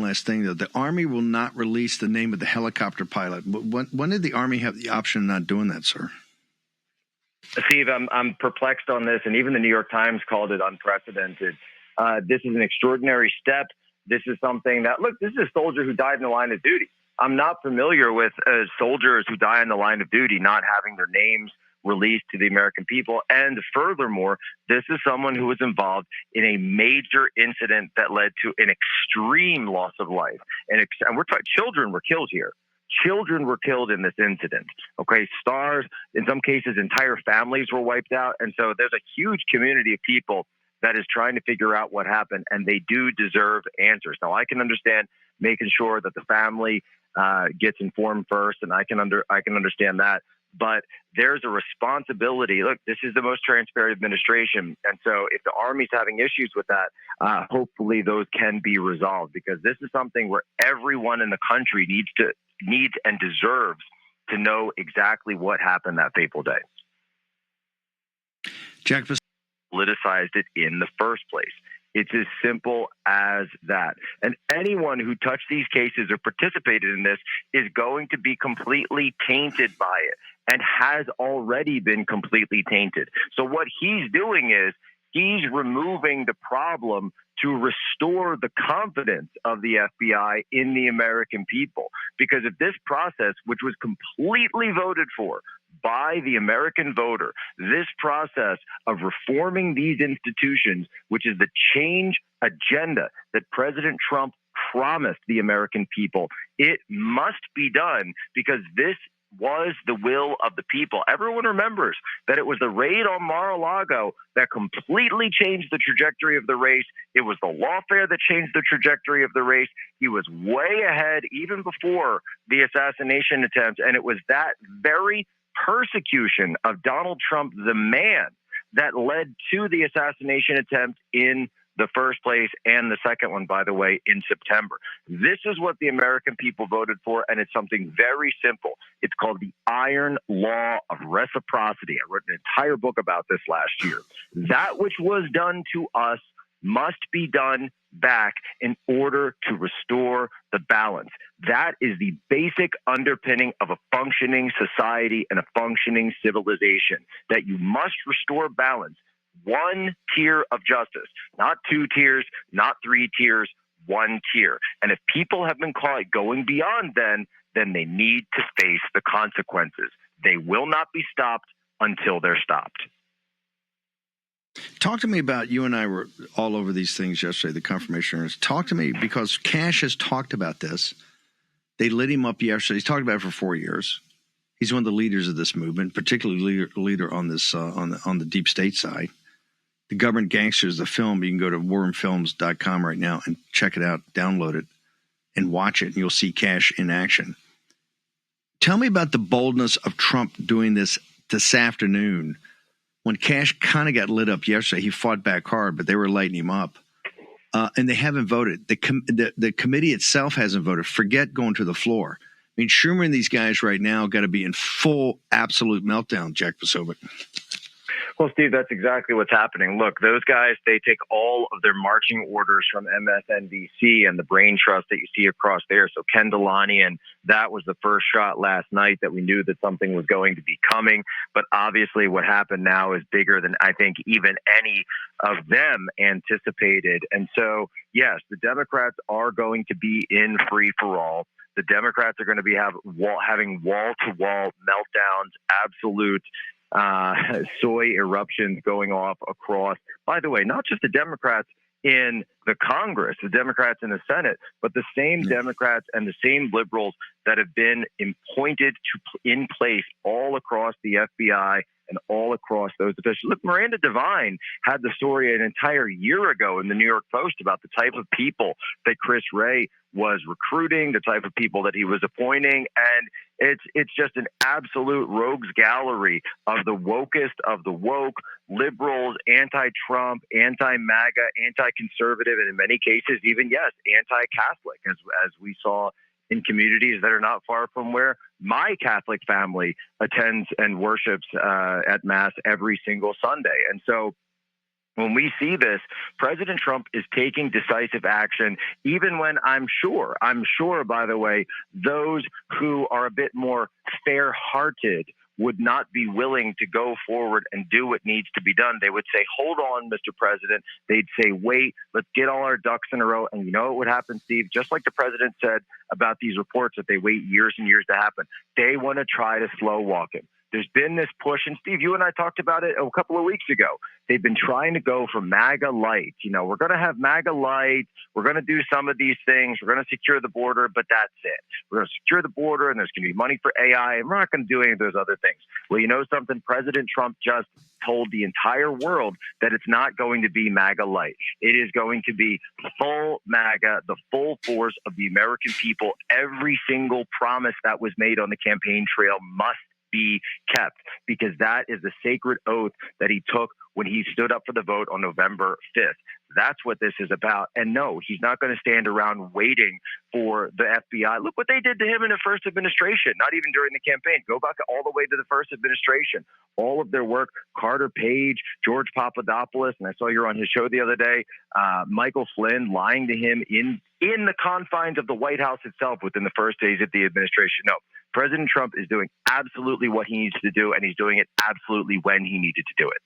last thing, though. The Army will not release the name of the helicopter pilot. When did the Army have the option of not doing that, sir? Steve, I'm perplexed on this, and even the New York Times called it unprecedented. This is an extraordinary step. This is something that, look, this is a soldier who died in the line of duty. I'm not familiar with soldiers who die in the line of duty not having their names released to the American people. And furthermore, this is someone who was involved in a major incident that led to an extreme loss of life. And we're talking, children were killed here. Children were killed in this incident. Okay, stars, in some cases, entire families were wiped out. And so there's a huge community of people that is trying to figure out what happened, and they do deserve answers. Now, I can understand making sure that the family gets informed first, and I can understand that. But there's a responsibility. Look, this is the most transparent administration. And so if the Army's having issues with that, hopefully those can be resolved, because this is something where everyone in the country needs and deserves to know exactly what happened that fateful day. Jack, politicized it in the first place. It's as simple as that. And anyone who touched these cases or participated in this is going to be completely tainted by it, and has already been completely tainted. So what he's doing is he's removing the problem to restore the confidence of the FBI in the American people. Because if this process, which was completely voted for by the American voter, this process of reforming these institutions, which is the change agenda that President Trump promised the American people, it must be done, because this was the will of the people. Everyone remembers that it was the raid on Mar-a-Lago that completely changed the trajectory of the race. It was the lawfare that changed the trajectory of the race. He was way ahead even before the assassination attempts, and it was that very persecution of Donald Trump, the man, that led to the assassination attempt in the first place, and the second one, by the way, in September. This is what the American people voted for, and it's something very simple. It's called the Iron Law of Reciprocity. I wrote an entire book about this last year. That which was done to us must be done back in order to restore the balance. That is the basic underpinning of a functioning society and a functioning civilization, that you must restore balance. One tier of justice, not two tiers, not three tiers, one tier. And if people have been caught going beyond then they need to face the consequences. They will not be stopped until they're stopped. Talk to me about, you and I were all over these things yesterday, the confirmation hearings. Talk to me, because Cash has talked about this. They lit him up yesterday. He's talked about it for 4 years. He's one of the leaders of this movement, particularly leader on this on the deep state side. The Government Gangsters, the film, you can go to warrenfilms.com right now and check it out, download it, and watch it, and you'll see Cash in action. Tell me about the boldness of Trump doing this afternoon. When Cash kind of got lit up yesterday, he fought back hard, but they were lighting him up. And they haven't voted. The committee itself hasn't voted. Forget going to the floor. I mean, Schumer and these guys right now got to be in full, absolute meltdown, Jack Posobiec. Well, Steve, that's exactly what's happening. Look, those guys, they take all of their marching orders from MSNBC and the brain trust that you see across there. So Ken Delanian, that was the first shot last night that we knew that something was going to be coming. But obviously what happened now is bigger than I think even any of them anticipated. And so, yes, the Democrats are going to be in free for all. The Democrats are going to be having wall-to-wall meltdowns, absolute soy eruptions going off across, by the way, not just the Democrats in the Congress, the Democrats in the Senate, but the same Democrats and the same liberals that have been appointed in place all across the FBI and all across those officials. Look, Miranda Devine had the story an entire year ago in the New York Post about the type of people that Chris Wray was recruiting, the type of people that he was appointing, and it's just an absolute rogues gallery of the wokest of the woke, liberals, anti-Trump, anti-MAGA, anti-conservative, and in many cases even, yes, anti-Catholic, as we saw in communities that are not far from where my Catholic family attends and worships at Mass every single Sunday. And so When we see this, President Trump is taking decisive action, even when I'm sure, by the way, those who are a bit more fair-hearted would not be willing to go forward and do what needs to be done. They would say, hold on, Mr. President. They'd say, wait, let's get all our ducks in a row. And you know what would happen, Steve? Just like the president said about these reports that they wait years and years to happen, they want to try to slow walk him. There's been this push, and Steve, you and I talked about it a couple of weeks ago. They've been trying to go for MAGA light. You know, we're going to have MAGA light. We're going to do some of these things. We're going to secure the border, but that's it. We're going to secure the border, and there's going to be money for AI, and we're not going to do any of those other things. Well, you know something? President Trump just told the entire world that it's not going to be MAGA light. It is going to be full MAGA, the full force of the American people. Every single promise that was made on the campaign trail must be kept, because that is the sacred oath that he took when he stood up for the vote on November 5th. That's what this is about. And no, he's not going to stand around waiting for the FBI. Look what they did to him in the first administration, not even during the campaign. Go back all the way to the first administration. All of their work, Carter Page, George Papadopoulos, and I saw you're on his show the other day, Michael Flynn lying to him in the confines of the White House itself within the first days of the administration. No, President Trump is doing absolutely what he needs to do, and he's doing it absolutely when he needed to do it.